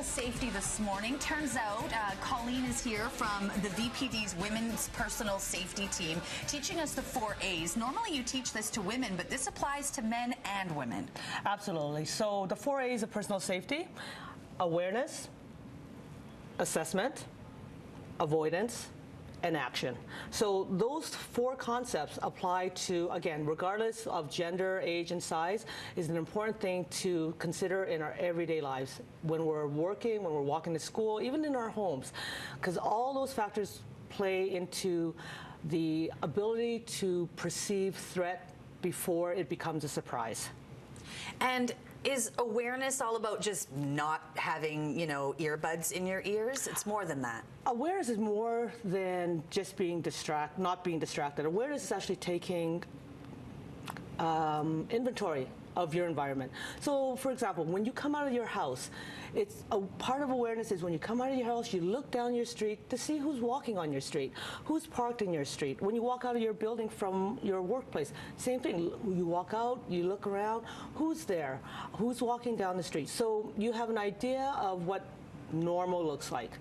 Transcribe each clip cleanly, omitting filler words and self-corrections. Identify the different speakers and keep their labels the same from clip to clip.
Speaker 1: about safety this morning. Turns out Colleen is here from the VPD's Women's Personal Safety Team, teaching us the 4 A's. Normally you teach this to women, but this applies to men and women.
Speaker 2: Absolutely. So the 4 A's of personal safety: awareness, assessment, avoidance, and action. So those 4 concepts apply to, again, regardless of gender, age, and size, is an important thing to consider in our everyday lives when we're working, when we're walking to school, even in our homes, because all those factors play into the ability to perceive threat before it becomes a surprise.
Speaker 1: And is awareness all about just not having, earbuds in your ears? It's more than that.
Speaker 2: Awareness is more than just not being distracted. Awareness is actually taking inventory of your environment. So, for example, when you come out of your house, it's a part of awareness is when you come out of your house, you look down your street to see who's walking on your street, who's parked in your street. When you walk out of your building from your workplace, same thing. You walk out, you look around, who's there, who's walking down the street. So you have an idea of what normal looks like.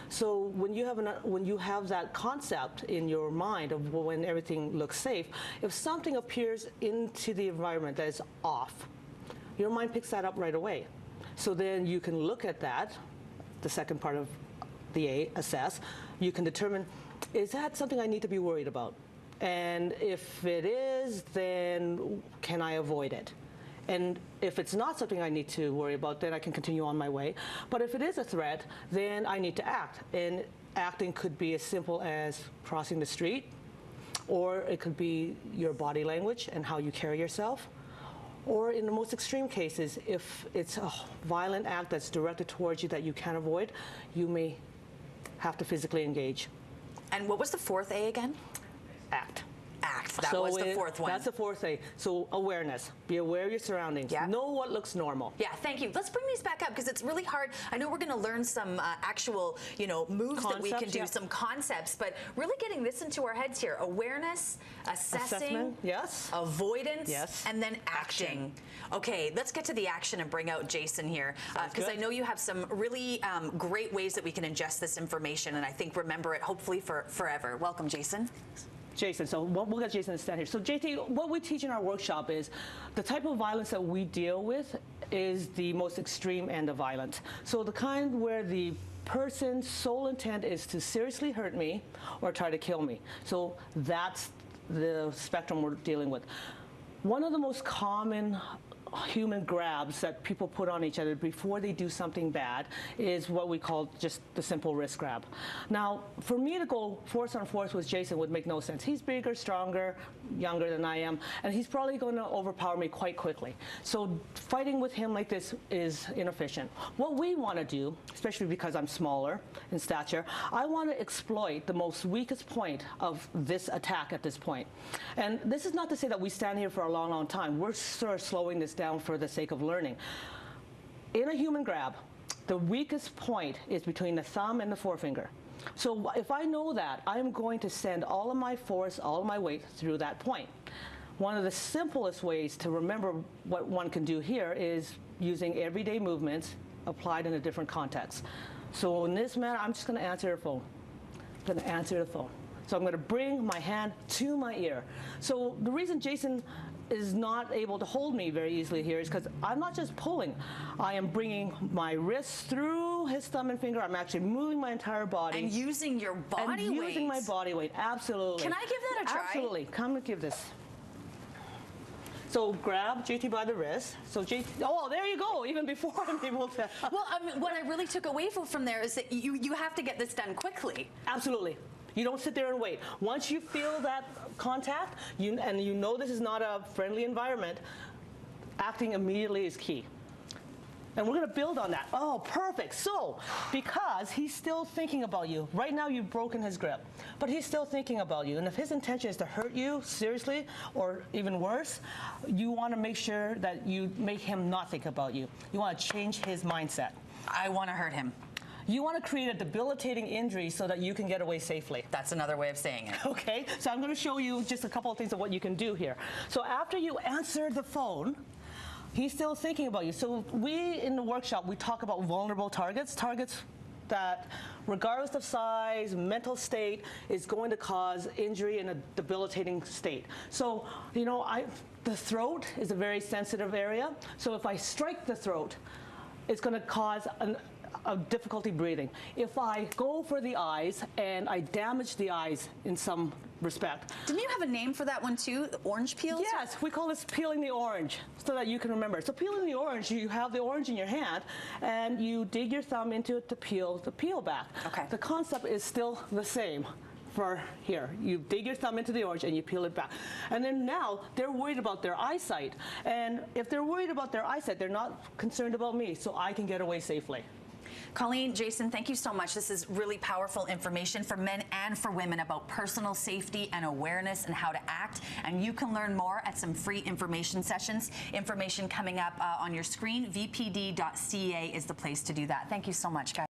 Speaker 2: So when you have that concept in your mind of when everything looks safe, if something appears into the environment that is off, your mind picks that up right away. So then you can look at that, the second part of the A, assess. You can determine, is that something I need to be worried about? And if it is, then can I avoid it? And if it's not something I need to worry about, then I can continue on my way. But if it is a threat, then I need to act. And acting could be as simple as crossing the street, or it could be your body language and how you carry yourself. Or in the most extreme cases, if it's a violent act that's directed towards you that you can't avoid, you may have to physically engage.
Speaker 1: And what was the 4th A again?
Speaker 2: Act.
Speaker 1: That was the 4th one.
Speaker 2: That's the 4th A. So awareness. Be aware of your surroundings.
Speaker 1: Yeah.
Speaker 2: Know what looks normal.
Speaker 1: Yeah, thank you. Let's bring these back up because it's really hard. I know we're going to learn some actual, moves that we can do, some concepts, but really getting this into our heads here. Awareness, assessing,
Speaker 2: yes.
Speaker 1: Avoidance,
Speaker 2: yes.
Speaker 1: And then acting. Okay, let's get to the action and bring out Jason here because I know you have some really great ways that we can ingest this information and I think remember it hopefully for forever. Welcome, Jason.
Speaker 2: Jason, so we'll get Jason to stand here. So JT, what we teach in our workshop is the type of violence that we deal with is the most extreme end of violence. So the kind where the person's sole intent is to seriously hurt me or try to kill me. So that's the spectrum we're dealing with. One of the most common human grabs that people put on each other before they do something bad is what we call just the simple wrist grab. Now, for me to go force on force with Jason would make no sense. He's bigger, stronger, younger than I am, and he's probably going to overpower me quite quickly. So fighting with him like this is inefficient. What we want to do, especially because I'm smaller in stature, I want to exploit the most weakest point of this attack at this point. And this is not to say that we stand here for a long, long time. We're sort of slowing this down for the sake of learning. In a human grab, the weakest point is between the thumb and the forefinger. So if I know that, I'm going to send all of my force, all of my weight through that point. One of the simplest ways to remember what one can do here is using everyday movements applied in a different context. So in this manner, I'm just going to answer the phone. I'm going to answer the phone. So I'm going to bring my hand to my ear. So the reason Jason is not able to hold me very easily here is because I'm not just pulling. I am bringing my wrists through his thumb and finger. I'm actually moving my entire body.
Speaker 1: And using your body weight.
Speaker 2: Using my body weight, absolutely.
Speaker 1: Can I give that a try?
Speaker 2: Absolutely. Come and give this. So grab JT by the wrist. So JT, oh, there you go, even before I'm able to.
Speaker 1: Well, what I really took away from there is that you have to get this done quickly.
Speaker 2: Absolutely. You don't sit there and wait. Once you feel that contact, and you know this is not a friendly environment, acting immediately is key. And we're going to build on that. Oh, perfect. So, because he's still thinking about you. Right now, you've broken his grip. But he's still thinking about you. And if his intention is to hurt you seriously, or even worse, you want to make sure that you make him not think about you. You want to change his mindset.
Speaker 1: I want to hurt him.
Speaker 2: You want to create a debilitating injury so that you can get away safely.
Speaker 1: That's another way of saying it.
Speaker 2: Okay, so I'm going to show you just a couple of things of what you can do here. So after you answer the phone, he's still thinking about you. So we, in the workshop, we talk about vulnerable targets, targets that, regardless of size, mental state, is going to cause injury in a debilitating state. So, you know, the throat is a very sensitive area. So if I strike the throat, it's going to cause a difficulty breathing. If I go for the eyes and I damage the eyes in some respect.
Speaker 1: Didn't you have a name for that one too? The orange peels?
Speaker 2: Yes, we call this peeling the orange, so that you can remember. So peeling the orange, you have the orange in your hand and you dig your thumb into it to peel the peel back.
Speaker 1: Okay.
Speaker 2: The concept is still the same. For here, you dig your thumb into the orange and you peel it back. And then now they're worried about their eyesight. And if they're worried about their eyesight, they're not concerned about me, so I can get away safely.
Speaker 1: Colleen, Jason, thank you so much. This is really powerful information for men and for women about personal safety and awareness and how to act. And you can learn more at some free information sessions. Information coming up on your screen. vpd.ca is the place to do that. Thank you so much, guys.